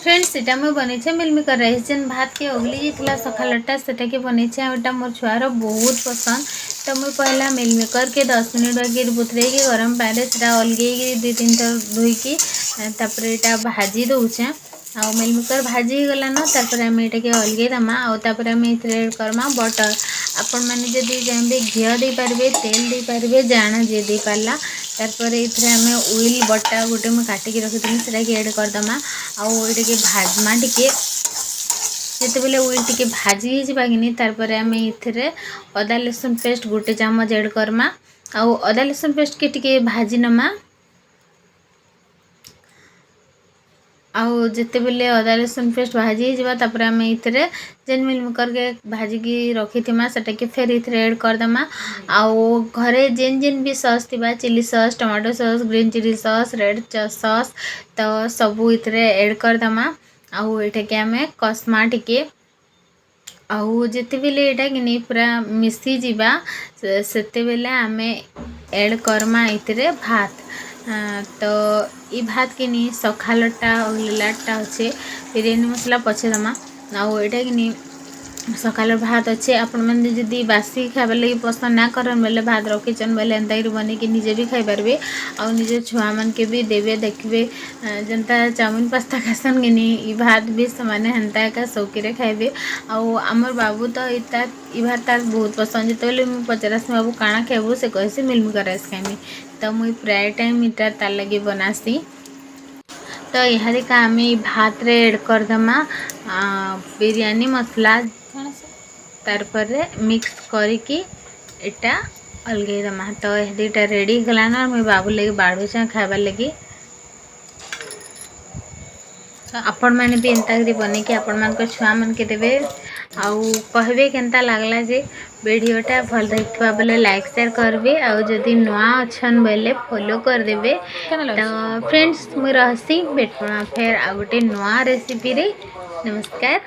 Friends इटा मुझे बनई मिलमिकर राइस जेन भात के ओगली जाता सकालटा से बनई आटा मोर छुआर बहुत पसंद। तो मुझे पहला मिलमिकर के 10 मिनट लगे बुतरे की गरम पानी से अलगे 2-3 थर धोईकी यहाँ भाजी दौचे आ मिलमिकर भाजी गला न तापर आम ये अलगे दमा आउे आम एड करमा बटर आपण मैंने जदि चाहे घी दे पारे तेल दे पारे जाना जी दे पारा तापर ये आम उइल बटा गोटे मुझे काटिकी रखी से एड करदमा आगे भाजमा टिके जिते बेले उइल टिके भाजी जावा कि तार आम ये अदा लसुन पेस्ट गोटे चामच एड करमा आउ अदा लसुन पेस्ट के टिके भाजी नमा आउ जिते बेले अदा लसुन पेस्ट भाजी जावा तापर आम ये जेन मिलमिकर के भाजी की रखी सेटा के फेर ये एड करदमा आउ घरे जेन जेन भी सॉस थिबा chilli sauce tomato sauce green chilli sauce red sauce तो सबू ये एड करदमा आउ ये आम कस्मा टिके आउ जिते बेले यहाँ कि पूरा मिसी जीवा सेते बेले आम एड करमा ये भात तो ये भात कि सकालटा लाटा अच्छे बिरयानी मसला पचे दमा आउ यहाँ कि सकाल भात अच्छे आपण मैंने जदि बासी खाइबार लगे पसंद ना करन बेले भात रखीचन बेले एंता बन कि निजे भी खाई पारे आउ निजे छुआ मन के भी देवे देखिए जनता चाउमिन पास्ता खासन कि भात भी से हेन्ता एका शौकी खाइबे आउ आमर बाबू तो ये भात तार बहुत पसंद जो मुझे पचारास बाबू काଣା खाइबू से कहे मिलमिकर राइस खाइमी तो मुझे प्राय टाइम इटा तार लगे बनासी। तो यहाँ का आम भात रे एड करदमा बिरयानी मसला तारपर मिक्स करके इटा अलगे दमा तो ये रेडी गला ना मुझे बाबू लगे बाढ़ुचा खाइबार लगे तो आपण मैंने भी एंता बन कि आपण मान छुआ मन के देवे आउ कहबे केनता लागला जे वीडियोटा भल रही बेले लाइक शेयर करबे आउ जदि नुआ अच्छन बेले फॉलो कर देबे। तो फ्रेंड्स मुझे रहसी बेट फेर आ गोटे नुआ रेसिपी रे नमस्कार।